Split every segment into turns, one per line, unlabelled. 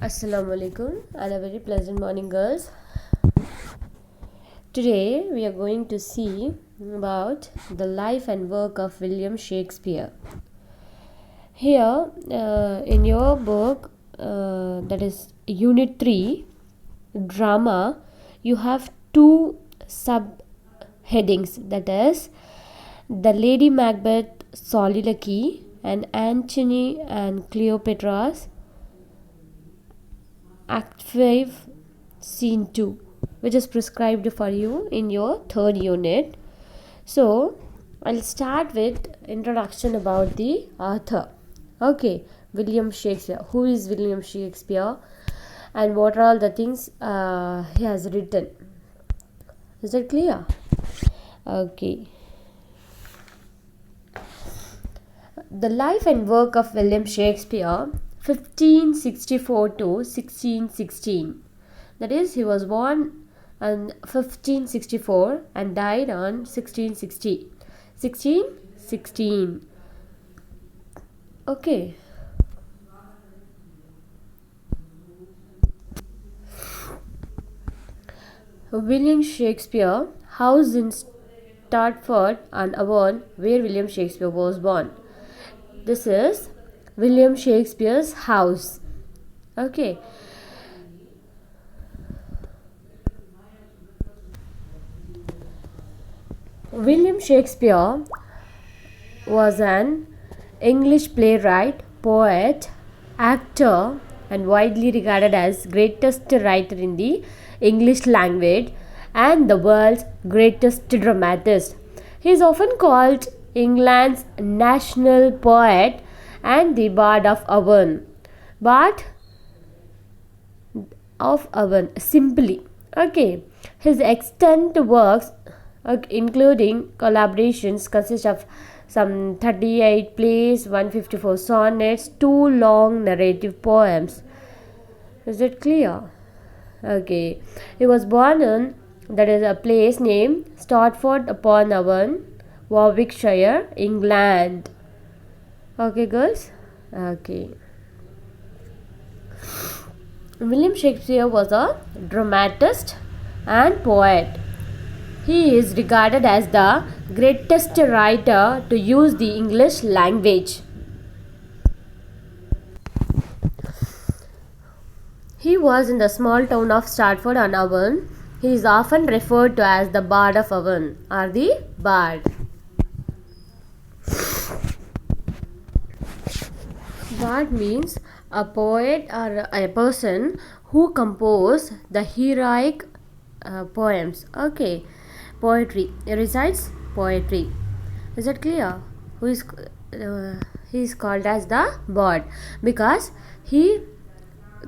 Assalamu alaikum and a very pleasant morning, girls. Today we are going to see about the life and work of William Shakespeare. Here in your book, that is Unit 3, Drama, you have two subheadings, that is the Lady Macbeth Soliloquy and Antony and Cleopatra's Act 5, Scene 2, which is prescribed for you in your third unit. So, I'll start with introduction about the author. Okay, William Shakespeare. Who is William Shakespeare and what are all the things he has written? Is that clear? Okay. The life and work of William Shakespeare, 1564 to 1616. That is, he was born on 1564 and died on 1660. 1616. Okay. William Shakespeare, house in Stratford-on-Avon, where William Shakespeare was born. This is William Shakespeare's house. Okay. William Shakespeare was an English playwright, poet, actor, and widely regarded as greatest writer in the English language and the world's greatest dramatist. He is often called England's national poet and the Bard of Avon. Bard of Avon, simply. Okay. His extant works, including collaborations, consist of some 38 plays, 154 sonnets, 2 long narrative poems. Is it clear? Okay. He was born in, that is, a place named Stratford-upon-Avon, Warwickshire, England. Okay, girls? Okay. William Shakespeare was a dramatist and poet. He is regarded as the greatest writer to use the English language. He was in the small town of Stratford-on-Avon. He is often referred to as the Bard of Avon or the Bard. Bard means a poet or a person who composes the heroic poems. Okay, poetry. He recites poetry. Is that clear? He is called as the Bard because he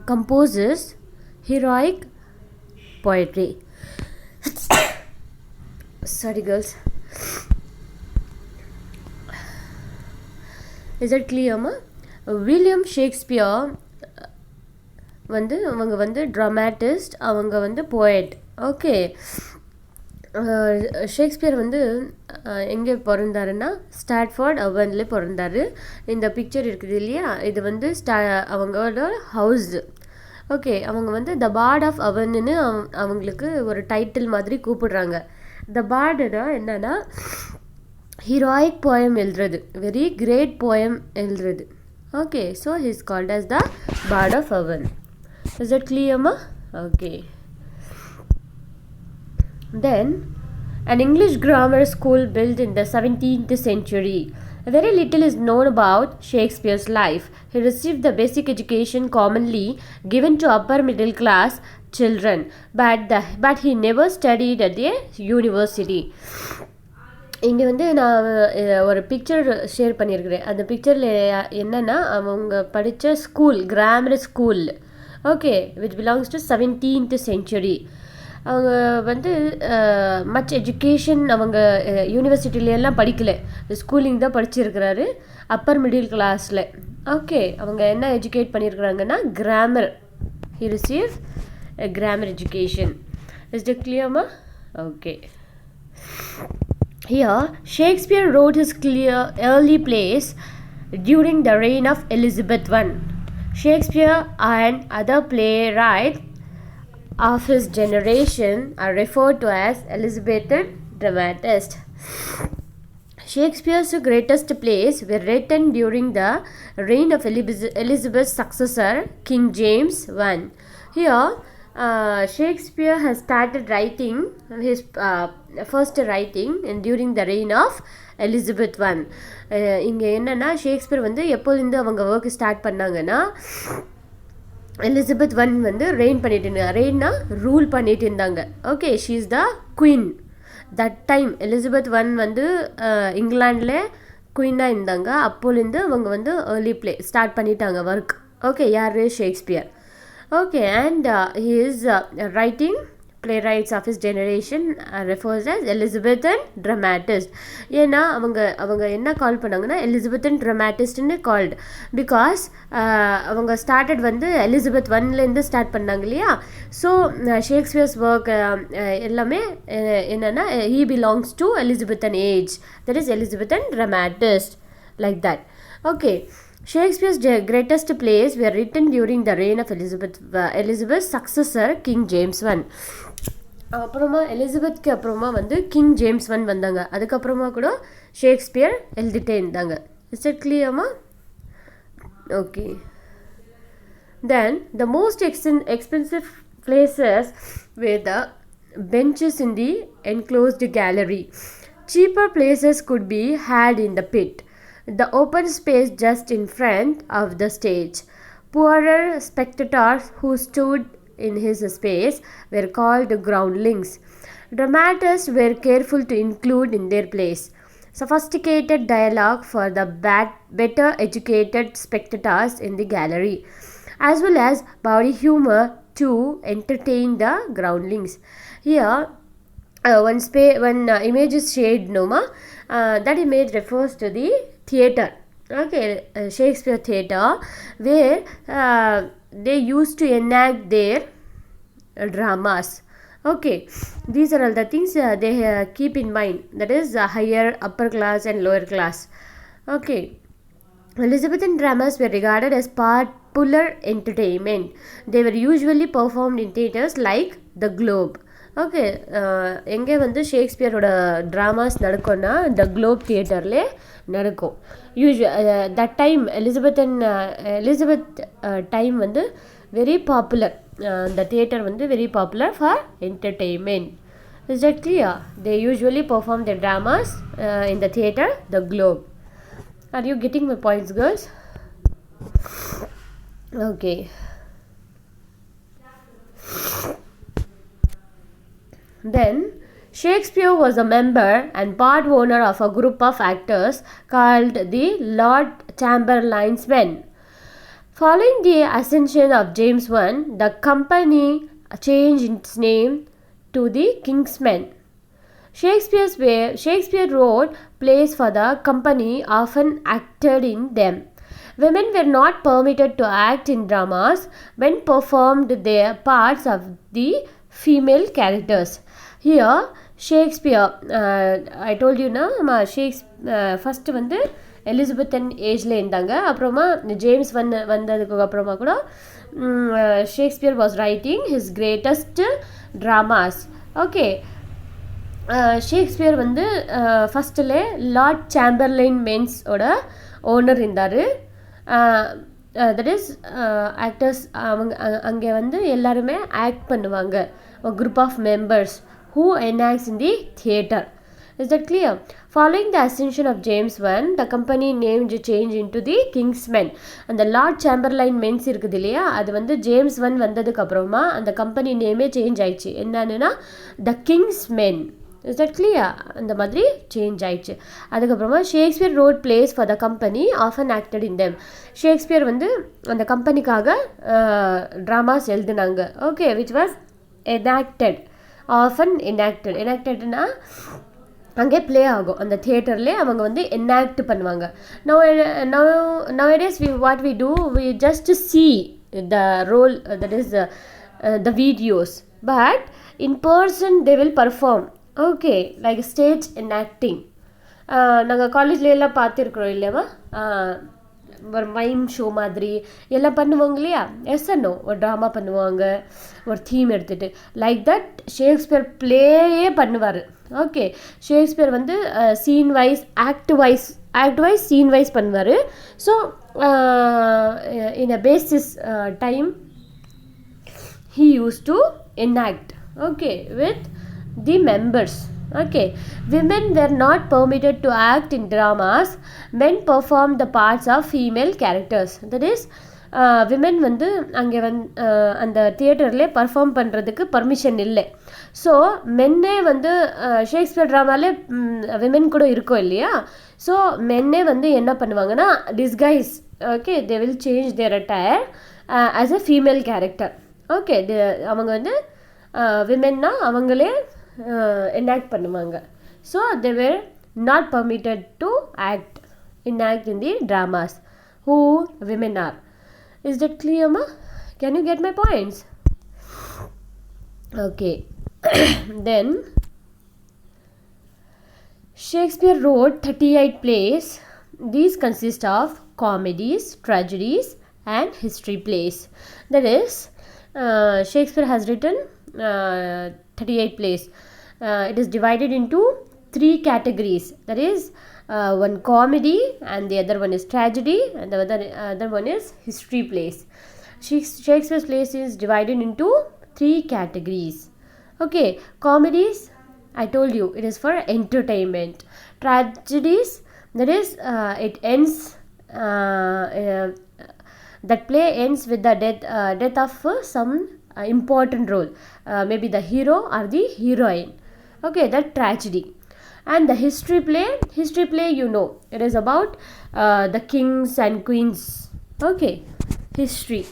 composes heroic poetry. Sorry, girls. Is that clear, ma? William Shakespeare அவங்க வந்து dramatist, அவங்க வந்து poet. Okay. Shakespeare வந்து எங்கே பிறந்தாருன்னா ஸ்டாட்ஃபோர்ட்-அவனில் பிறந்தார். இந்த picture இருக்குது இல்லையா, இது வந்து அவங்களோட ஹவுஸ். ஓகே. அவங்க வந்து த பார்ட் ஆஃப் அவன்னு அவங்களுக்கு ஒரு டைட்டில் மாதிரி கூப்பிடுறாங்க. த பார்டுனா என்னன்னா ஹீரோயிக் போயம் எழுதுறது, வெரி கிரேட் போயம் எழுதுறது. Okay, so he is called as the Bard of Avon. Is that clear, ma? Okay. Then, an English grammar school built in the 17th century. Very little is known about Shakespeare's life. He received the basic education commonly given to upper middle class children, but he never studied at the university. இங்கே வந்து நான் ஒரு picture share பண்ணியிருக்கிறேன். அந்த பிக்சரில் என்னென்னா அவங்க படித்த school, grammar school. Okay, which belongs to 17th century. அவங்க வந்து மச் எஜுகேஷன் அவங்க யூனிவர்சிட்டியிலெல்லாம் படிக்கலை, ஸ்கூலிங் தான் படிச்சிருக்கிறாரு அப்பர் மிடில் கிளாஸில். ஓகே. அவங்க என்ன எஜுகேட் பண்ணியிருக்கிறாங்கன்னா grammar. He receive grammar education. Is it கிளியர்மா? Okay. Here, Shakespeare wrote his early plays during the reign of Elizabeth I. Shakespeare and other playwrights of his generation are referred to as Elizabethan dramatists. Shakespeare's greatest plays were written during the reign of Elizabeth's successor, King James I. Here, Shakespeare has started writing his first writing during the reign of Elizabeth I. இங்கே என்னென்னா Shakespeare வந்து எப்போலேருந்து அவங்க work start பண்ணாங்கன்னா Elizabeth one வந்து ரெயின்னா rule பண்ணிட்டு இருந்தாங்க. Okay, she is the queen. That time Elizabeth one வந்து இங்கிலாண்டில் குயினாக இருந்தாங்க. அப்போலேருந்து அவங்க வந்து ஏர்லி ப்ளே ஸ்டார்ட் பண்ணிட்டாங்க ஒர்க். ஓகே, யார்? Shakespeare. Okay, and he is writing playwrights of his generation refers as Elizabethan dramatist. ஏன்னா அவங்க என்ன கால் பண்ணாங்கன்னா Elizabethan dramatistன்னு கால்டு. பிகாஸ் அவங்க ஸ்டார்டட் வந்து எலிசபெத் ஒன்லேருந்து ஸ்டார்ட் பண்ணாங்க இல்லையா. ஸோ ஷேக்ஸ்பியர்ஸ் ஒர்க் எல்லாமே என்னென்னா he belongs to Elizabethan age, that is Elizabethan dramatist, like that. Okay, Shakespeare's greatest plays were written during the reign of Elizabeth's successor, King James I. அப்புறமா எலிசபெத்க்கு அப்புறமா வந்து king James one வந்தாங்க. அதுக்கப்புறமா கூட Shakespeare எழுதிட்டே இருந்தாங்க. இஸ் இட் கிளியர்மா? Okay. Then the most expensive places were the benches in the enclosed gallery. Cheaper places could be had in the pit, the open space just in front of the stage. Poorer spectators who stood in his space were called groundlings. Dramatists were careful to include in their plays sophisticated dialogue for the better educated spectators in the gallery, as well as body humor to entertain the groundlings. Here, one image is shaded, that image refers to the theatre. Okay, Shakespeare theatre, where they used to enact their dramas. Okay, these are all the things they keep in mind, that is higher, upper class and lower class. Okay, Elizabethan dramas were regarded as popular entertainment. They were usually performed in theatres like the Globe. Okay, எங்கே வந்து ஷேக்ஸ்பியரோட dramas நடக்கும்னா த Globe தியேட்டர்லே நடக்கும். That time Elizabeth time வந்து very popular. the theatre வந்து very popular for entertainment. Is that clear? They usually perform their dramas in the theatre, the Globe. Are you getting my points, girls? Okay. Then Shakespeare was a member and part owner of a group of actors called the Lord Chamberlain's Men. Following the ascension of James I, the company changed its name to the King's Men. Shakespeare wrote plays for the company, often acted in them. Women were not permitted to act in dramas when performed their parts of the female characters. Here, Shakespeare, I told you na, first வந்து Elizabethan ஏஜில் இருந்தாங்க. அப்புறமா James வந்ததுக்கு அப்புறமா கூட Shakespeare was writing his greatest dramas. Okay, Shakespeare வந்து ஃபஸ்ட்டில் Lord Chamberlain மென்ஸோட ஓனர் இருந்தார். தட் இஸ் ஆக்டர்ஸ், அவங்க அங்கே வந்து எல்லாருமே ஆக்ட் பண்ணுவாங்க. Group of members who enacts in the theatre. Is that clear? Following the ascension of James I, the company named change into the King's Men. And the Lord Chamberlain Men's இருக்குது இல்லையா, அது வந்து James one வந்ததுக்கு அப்புறமா அந்த company நேமே change ஆயிடுச்சு. என்னன்னா the king's men. Is that clear? அந்த மாதிரி சேஞ்ச் ஆயிடுச்சு. அதுக்கப்புறமா Shakespeare wrote plays for the company, often acted in them. Shakespeare வந்து அந்த கம்பெனிக்காக ட்ராமாஸ் எழுதினாங்க. Okay, which was enacted, often enactedனா அங்கே ப்ளே ஆகும். அந்த தியேட்டர்லேயே அவங்க வந்து எனாக்ட் பண்ணுவாங்க. nowadays what we do, we just see the role, that is the videos, but in person they will perform. Okay, like stage enacting. நாங்கள் காலேஜ்ல எல்லாம் பார்த்துருக்குறோம் இல்லையாமா, ஒரு மைம் ஷோ மாதிரி எல்லாம் பண்ணுவாங்க இல்லையா, எஸ் நோ, ஒரு ட்ராமா பண்ணுவாங்க ஒரு தீம் எடுத்துகிட்டு. லைக் தட் ஷேக்ஸ்பியர் பிளேயே பண்ணுவார். ஓகே, ஷேக்ஸ்பியர் வந்து scene wise act wise scene wise பண்ணுவார். So in a basis time he used to enact, okay, with the members. Okay, women were not permitted to act in dramas. Men performed the parts of female characters. That is, women வந்து அங்கே அந்த தியேட்டர்லேயே perform பண்ணுறதுக்கு permission இல்லை. So மென்னே வந்து Shakespeare ட்ராமாலே women கூட இருக்கும் இல்லையா. So மென்னே வந்து என்ன பண்ணுவாங்கன்னா disguise, okay, they will change their attire as a female character. Okay, அவங்க வந்து விமென்னா அவங்களே எனாக்ட் பண்ணுவாங்க. So they were not permitted to enact in the dramas who women are. Is that clear, ma? Can you get my points? Okay. Then Shakespeare wrote 38 plays. These consist of comedies, tragedies and history plays. That is, Shakespeare has written 38 plays. It is divided into 3 categories. That is, one comedy and the other one is tragedy and the other one is history plays. Shakespeare's plays is divided into 3 categories. Okay, comedies, I told you, it is for entertainment. Tragedies, that is, it ends, that play ends with the death of some important role, maybe the hero or the heroine. Okay, that tragedy. And the history play, you know, it is about the kings and queens. Okay, history.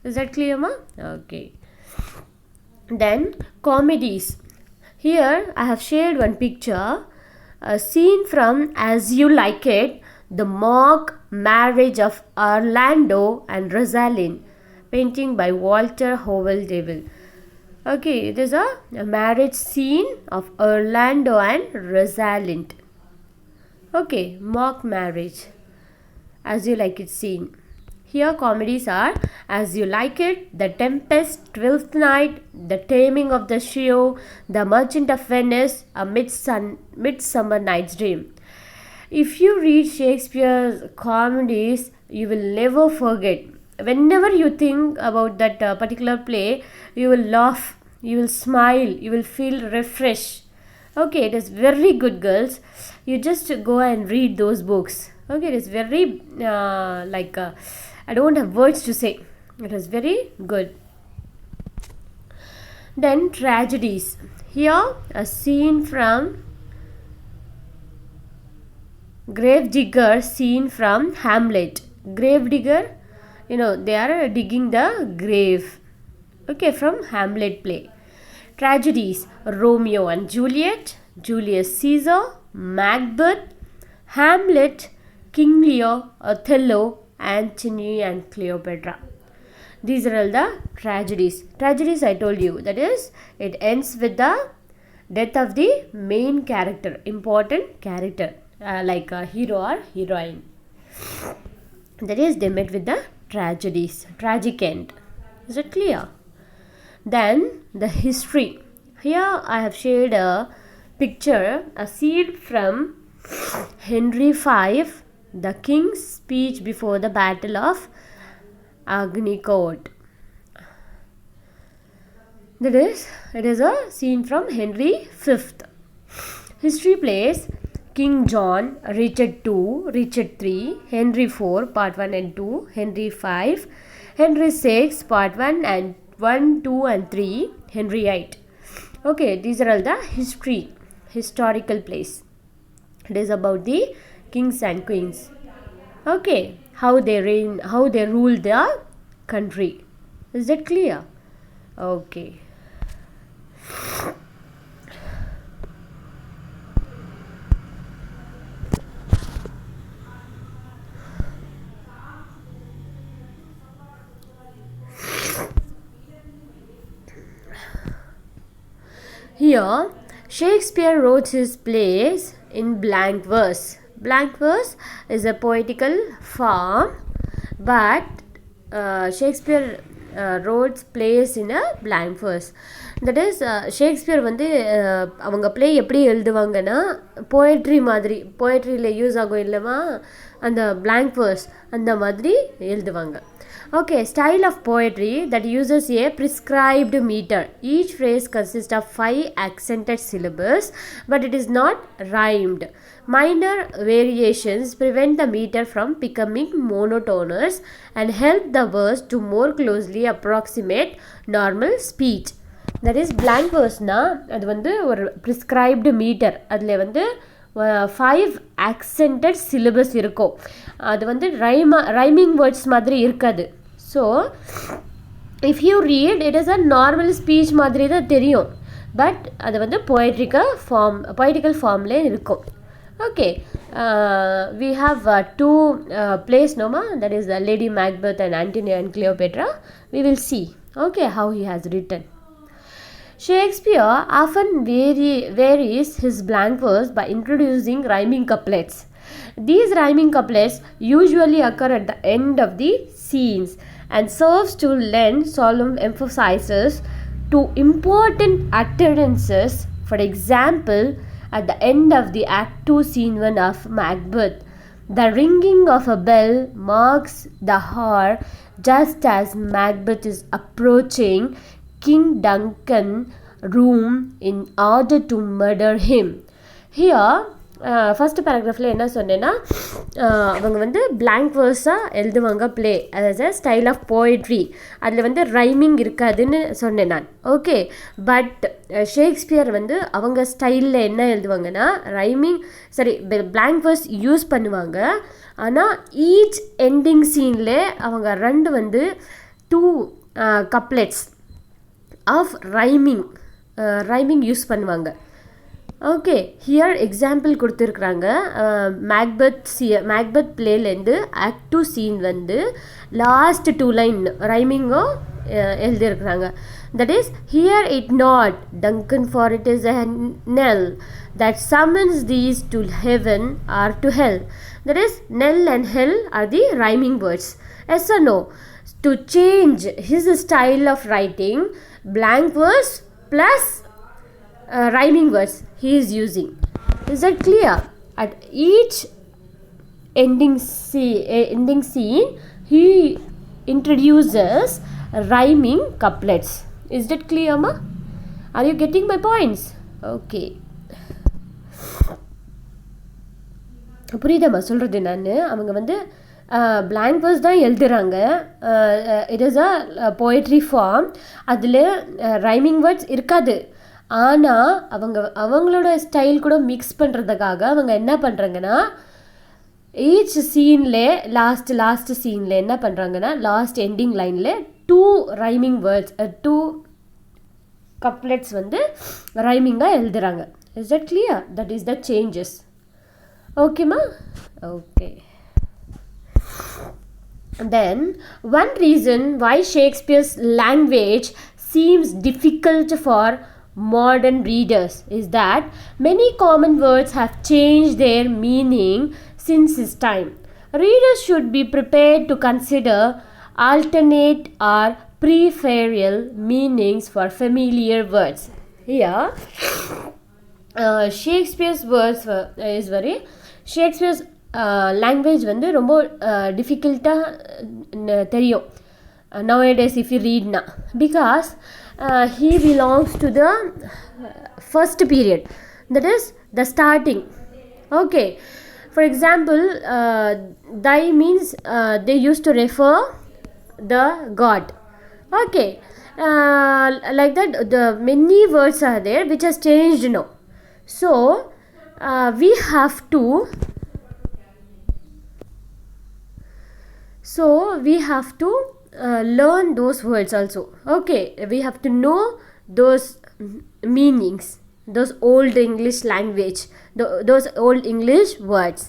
Is that clear, ma? Okay. Then comedies. Here I have shared one picture, a scene from As You Like It, the mock marriage of Orlando and Rosalind, painting by Walter Howell Deville. Okay, it is a marriage scene of Orlando and Rosalind. Okay, mock marriage, As You Like It scene. Here comedies are As You Like It, The Tempest, Twelfth Night, The Taming of the Shrew, The Merchant of Venice, A Midsummer Night's Dream. If you read Shakespeare's comedies, you will never forget. Whenever you think about that particular play, you will laugh, you will smile, you will feel refreshed. Okay, it is very good, girls. You just go and read those books. Okay, it is very I don't have words to say. It is very good. Then tragedies. Here a scene from Gravedigger scene from Hamlet. Gravedigger, you know, they are digging the grave. Okay, from Hamlet play. Tragedies: Romeo and Juliet, Julius Caesar, Macbeth, Hamlet, King Lear, Othello, Antony and Cleopatra. These are all the tragedies. Tragedies, I told you, that is, it ends with the death of the main character, important character, like a hero or heroine. That is, they met with the tragedies, tragic end. Is it clear? Then the history. Here I have shared a picture, a scene from Henry V, the king's speech before the Battle of Agincourt. That is, it is a scene from Henry V. History plays King John, Richard II, Richard III, Henry IV, Part 1 and 2, Henry V, Henry VI, Part 1 and 1, 2 and 3, Henry VIII. Okay, these are all the historical plays. It is about the kings and queens. Okay, how they reign, how they rule their country. Is that clear? Okay. Here, Shakespeare wrote his plays in blank verse. Blank verse is a poetical form but Shakespeare wrote plays in a blank verse. That is, Shakespeare வந்து அவங்க play எப்படி எழுதுவாங்கன்னா poetry மாதிரி, போயட்ரியில் use ஆகும் இல்லைமா அந்த blank verse, அந்த மாதிரி எழுதுவாங்க. Okay, style of poetry that uses a prescribed meter. Each phrase consists of 5 accented syllables, but it is not rhymed. Minor variations prevent the meter from becoming monotonous and help the verse to more closely approximate normal speech. That is, blank verse na அது வந்து ஒரு prescribed meter. அதில் வந்து 5 accented syllables இருக்கும். அது வந்து rhyming words மாதிரி இருக்காது. So if you read, it is a normal speech மாதிரி தான் தெரியும், பட் அது வந்து poetical ஃபார்ம்ல இருக்கும். Okay, we have two plays, Noma, that is Lady Macbeth and Antony and Cleopatra. We will see, okay, how he has written. Shakespeare often varies his blank verse by introducing rhyming couplets. These rhyming couplets usually occur at the end of the scenes and serves to lend solemn emphasis to important utterances. For example, at the end of the Act 2 Scene 1 of Macbeth, the ringing of a bell marks the hour just as Macbeth is approaching King Duncan's room in order to murder him. Here, first பேராகிராஃபில் என்ன சொன்னேன்னா, அவங்க வந்து blank verse-ஆக எழுதுவாங்க play as a style of poetry. அதில் வந்து rhyming இருக்காதுன்னு சொன்னேன் நான். ஓகே, பட் ஷேக்ஸ்பியர் வந்து அவங்க ஸ்டைலில் என்ன எழுதுவாங்கன்னா blank verse யூஸ் பண்ணுவாங்க. ஆனால் ஈச் எண்டிங் சீனில் அவங்க 2 வந்து 2 couplets ஆஃப் ரைமிங் யூஸ் பண்ணுவாங்க. ஓகே, ஹியர் எக்ஸாம்பிள் கொடுத்துருக்குறாங்க. மேக்பெத் பிளேலேருந்து ஆக்ட் 2 சீன் வந்து லாஸ்ட் 2 லைன் ரைமிங்கோ எழுதியிருக்கிறாங்க. That is, hear it not Duncan for it is a knell that summons these to heaven or to hell. That is, knell and hell are the rhyming words. Yes or no? To change his style of writing, blank verse plus rhyming words he is using. Is that clear? At each ending scene he introduces rhyming couplets. Is that clear, ma? Are you getting my points? Okay, புரியுதாம்மா சொல்கிறது? நான் அவங்க வந்து blank verse தான் எழுதுகிறாங்க. It is a poetry form. அதில் rhyming words இருக்காது. ஆனால் அவங்களோட ஸ்டைல் கூட மிக்ஸ் பண்ணுறதுக்காக அவங்க என்ன பண்ணுறாங்கன்னா, ஈச் சீனில் லாஸ்ட் சீனில் என்ன பண்ணுறாங்கன்னா, லாஸ்ட் எண்டிங் லைனில் 2 ரைமிங் வேர்ட்ஸ் 2 கப்லெட்ஸ் வந்து ரைமிங்காக எழுதுகிறாங்க. Is that clear? That is the changes. ஓகேம்மா? Okay. Then, one reason why Shakespeare's language seems difficult for modern readers is that many common words have changed their meaning since his time. Readers should be prepared to consider alternate or peripheral meanings for familiar words. Here, Shakespeare's words is very Shakespeare's language வந்து ரொம்ப டிஃபிகல்ட்டாக தெரியும் nowadays if you read na, because he belongs to the first period, that is the starting. Okay, for example, thy means they used to refer the god. Okay, like that the many words are there which has changed now. So we have to learn those words also. Okay, we have to know those meanings, those old English language, those old English words.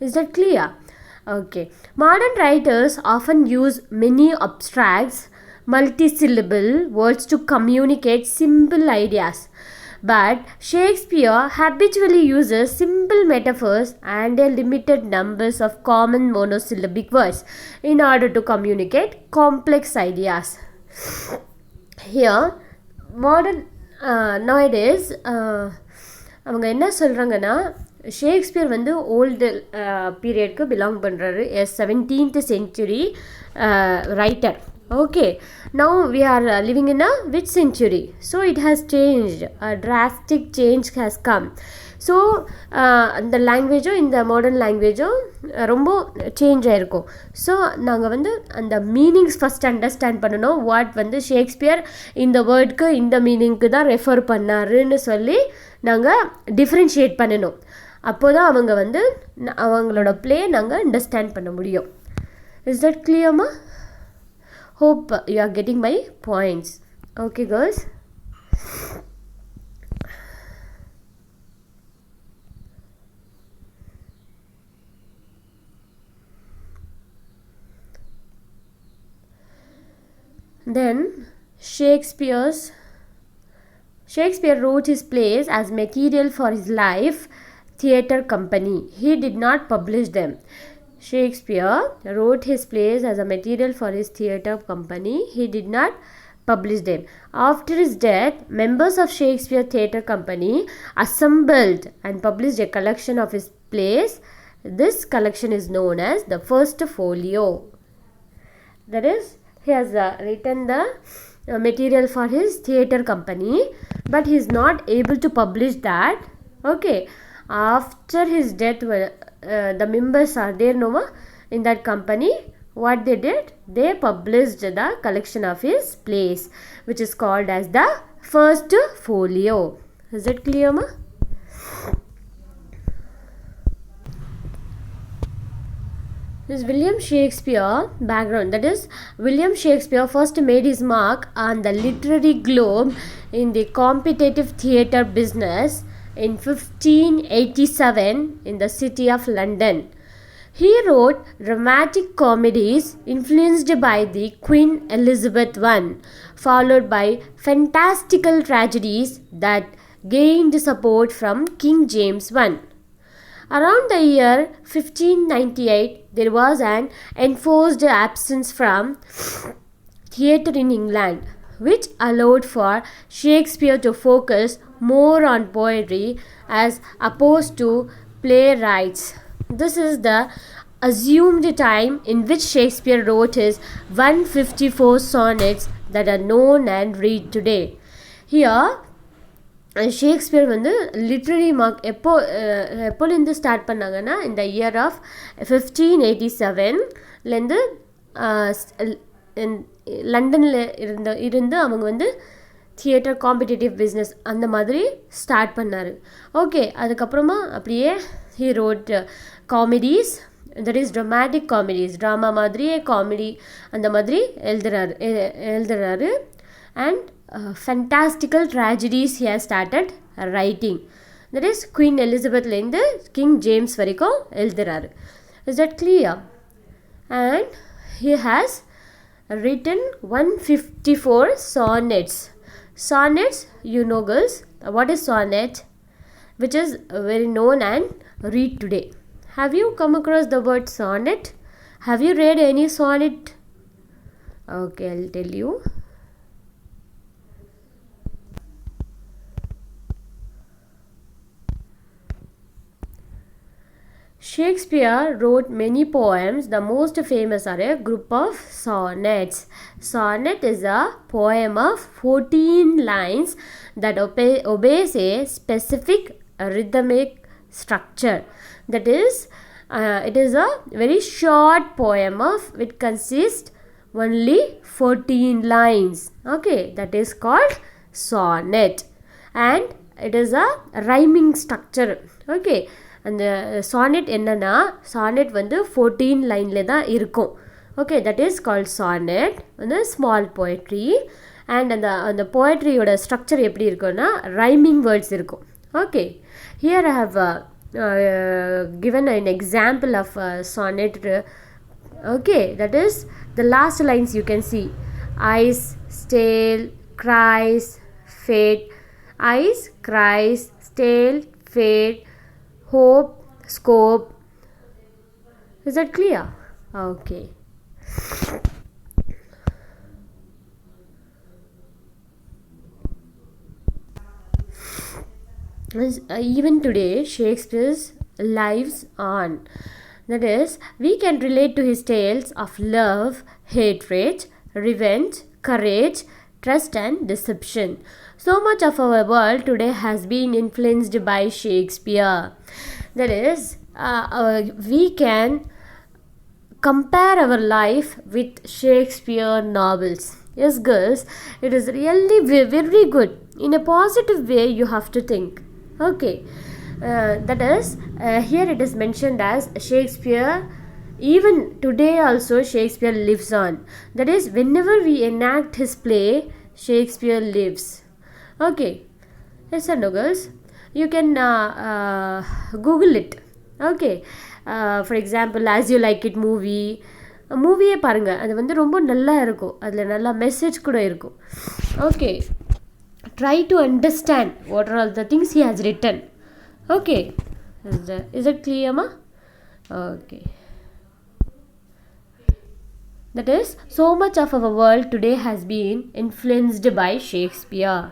Is that clear? Okay, modern writers often use many abstracts, multi-syllable words to communicate simple ideas. But Shakespeare habitually uses simple metaphors and a limited numbers of common monosyllabic words in order to communicate complex ideas. Here, modern nowadays அவங்க என்ன சொல்கிறாங்கன்னா Shakespeare வந்து old பீரியட்க்கு belong பண்ணுறாரு எ 17th century writer. Okay, now we are living in a which century? So it has changed, a drastic change has come. So அந்த லாங்குவேஜும் இந்த modern லாங்குவேஜும் ரொம்ப change ஆகிருக்கும். So நாங்கள் வந்து அந்த மீனிங்ஸ் ஃபஸ்ட் அண்டர்ஸ்டாண்ட் பண்ணணும். வாட் வந்து ஷேக்ஸ்பியர் இந்த வேர்டுக்கு இந்த மீனிங்க்கு தான் ரெஃபர் பண்ணாருன்னு சொல்லி நாங்கள் டிஃப்ரென்ஷியேட் பண்ணணும். அப்போ தான் அவங்க வந்து அவங்களோட ப்ளே நாங்கள் அண்டர்ஸ்டாண்ட் பண்ண முடியும். இஸ் தட் கிளியர்மா? Hope you are getting my points. Okay, girls. Then Shakespeare wrote his plays as material for his life theatre company. He did not publish them. Shakespeare wrote his plays as a material for his theatre company. He did not publish them. After his death, members of Shakespeare Theatre Company assembled and published a collection of his plays. This collection is known as the First Folio. That is, he has written the material for his theatre company, but he is not able to publish that. Okay, after his death, the members are there no in that company. What they did, they published the collection of his plays, which is called as the First Folio. Is it clear, ma? This William Shakespeare background, that is, William Shakespeare first made his mark on the literary globe in the competitive theatre business in 1587 in the city of London. He wrote dramatic comedies influenced by the Queen Elizabeth I, followed by fantastical tragedies that gained support from King James I. Around the year 1598, there was an enforced absence from theatre in England, which allowed for Shakespeare to focus more on poetry as opposed to playwrights. This is the assumed time in which Shakespeare wrote his 154 sonnets that are known and read today. Here, Shakespeare வந்து literary mark எப்போலேருந்து start பண்ணாங்கன்னா இந்த year of 1587லேருந்து லண்டனில் இருந்து அவங்க வந்து theatre competitive business அந்த மாதிரி start பண்ணார். ஓகே, அதுக்கப்புறமா அப்படியே he wrote comedies, that is dramatic comedies, drama மாதிரியே காமெடி அந்த மாதிரி எழுதுறாரு. And fantastical tragedies he has started writing. That is, Queen Elizabethலேருந்து King James வரைக்கும் எழுதுறாரு. Is that clear? And he has written 154 sonnets. Sonnets, you know girls, what is sonnet? Which is very known and read today. Have you come across the word sonnet? Have you read any sonnet? Okay, I'll tell you. Shakespeare wrote many poems. The most famous are a group of sonnets. Sonnet is a poem of 14 lines that obeys a specific rhythmic structure. That is, it is a very short poem of which consists only 14 lines. Okay, that is called sonnet, and it is a rhyming structure. Okay, அந்த சானெட் என்னன்னா, சானெட் வந்து 14 லைனில் தான் இருக்கும். Okay, that is called sonnet, வந்து small poetry. And அந்த போய்ட்ரியோட structure எப்படி இருக்கும்னா ரைமிங் வேர்ட்ஸ் இருக்கும். Okay, here I have given an example of sonnet. Okay, that is the last lines you can see: eyes, stale, cries, fate, Ice, cries, stale, fade, hope, scope. Is that clear? Okay. Even today, Shakespeare's lives on. That is, we can relate to his tales of love, hatred, revenge, courage, trust, and deception. So much of our world today has been influenced by Shakespeare. That is, we can compare our life with Shakespeare novels. Yes, girls, it is really very good. In a positive way, you have to think. Okay, that is, here it is mentioned as Shakespeare. Even today, also, Shakespeare lives on. That is, whenever we enact his play, Shakespeare lives. Okay, yes or no, girls? You can Google it. Okay, for example as you like it மூவியே பாருங்கள், அது வந்து ரொம்ப நல்லா இருக்கும், அதில் நல்லா message கூட இருக்கும். Okay, try to understand what are all the things he has written. Okay, is it கிளியர்மா? Okay, that is, so much of our world today has been influenced by Shakespeare.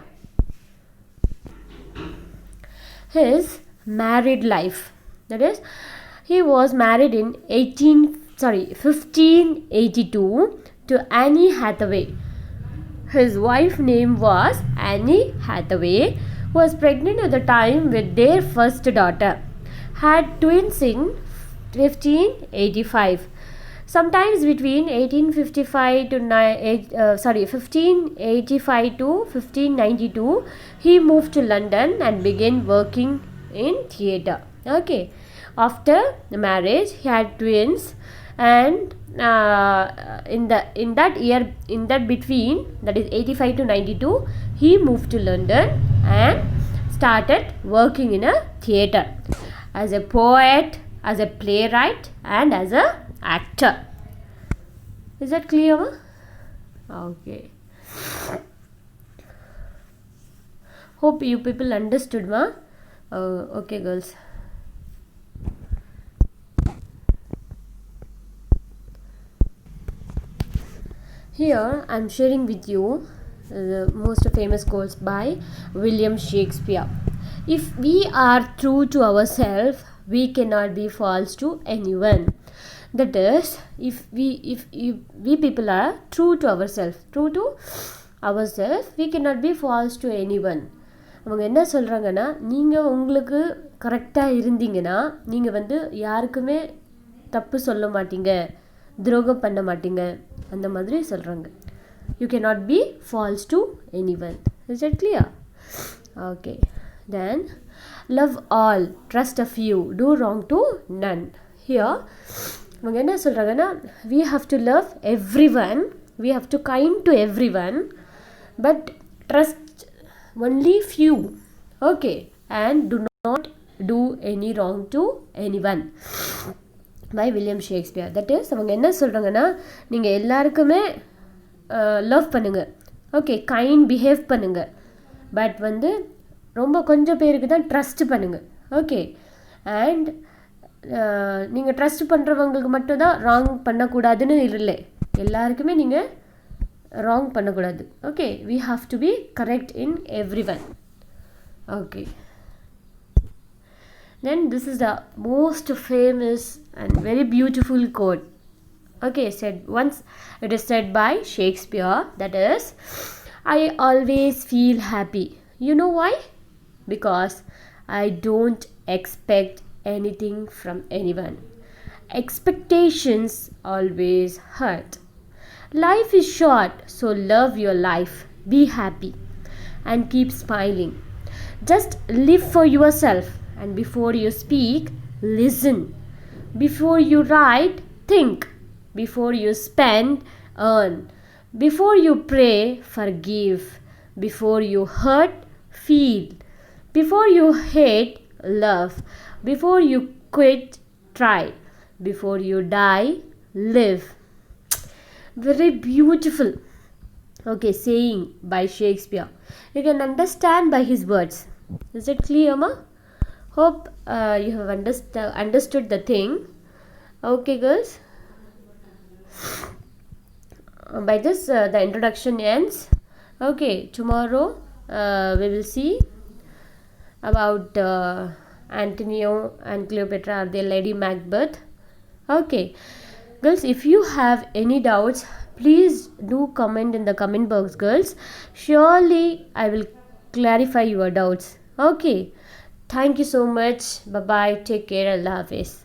His married life, that is, he was married in 1582 to Anne Hathaway. His wife name was Anne Hathaway, who was pregnant at the time with their first daughter. Had twins in 1585. Sometimes between 1585 to 1592, he moved to London and began working in theatre. Okay, after the marriage, he had twins, and in that between, that is 85 to 92, he moved to London and started working in a theatre as a poet, as a playwright, and as a actor. Is that clear? Okay, hope you people understood, ma? Okay, girls. Here I am sharing with you the most famous quotes by William Shakespeare. If we are true to ourselves, we cannot be false to anyone. That is, if we people are true to ourselves, we cannot be false to anyone. அவங்க என்ன சொல்கிறாங்கன்னா, நீங்கள் உங்களுக்கு கரெக்டாக இருந்தீங்கன்னா நீங்கள் வந்து யாருக்குமே தப்பு சொல்ல மாட்டீங்க, துரோகம் பண்ண மாட்டீங்க, அந்த மாதிரி சொல்கிறாங்க. You cannot be false to anyone. Is that clear? Okay, then love all, trust a few, do wrong to none. Here அவங்க என்ன சொல்கிறாங்கன்னா, we have to love everyone, we have to kind to everyone, but trust only few. Okay, and do not do any wrong to anyone. By William Shakespeare. That is, அவங்க என்ன சொல்கிறாங்கன்னா, நீங்கள் எல்லாருக்குமே love பண்ணுங்கள், okay, kind behave பண்ணுங்கள், but வந்து ரொம்ப கொஞ்சம் பேருக்கு தான் ட்ரஸ்ட் பண்ணுங்கள். ஓகே, அண்ட் நீங்கள் ட்ரஸ்ட் பண்ணுறவங்களுக்கு மட்டும்தான் ராங் பண்ணக்கூடாதுன்னு இல்லை, எல்லாருக்குமே நீங்கள் ராங் பண்ணக்கூடாது. Okay, we have to be correct in everyone. Okay, then this is the most famous and very beautiful quote. Okay, it is said by Shakespeare. That is, I always feel happy. You know why? Because I don't expect anything from anyone. Expectations always hurt. Life is short, so love your life, be happy, and keep smiling. Just live for yourself, and before you speak, listen. Before you write, think. Before you spend, earn. Before you pray, forgive. Before you hurt, feel. Before you hate, love. Before you quit, try. Before you die, live. Very beautiful. Okay, saying by Shakespeare. You can understand by his words. Is it clear, ma? Hope you have understood the thing. Okay, girls. By this, the introduction ends. Okay, tomorrow we will see about Antonio and Cleopatra, the Lady Macbeth. Okay, girls, if you have any doubts, please do comment in the comment box, girls. Surely I will clarify your doubts. Okay, thank you so much. Bye bye. Take care. Allah Hafiz.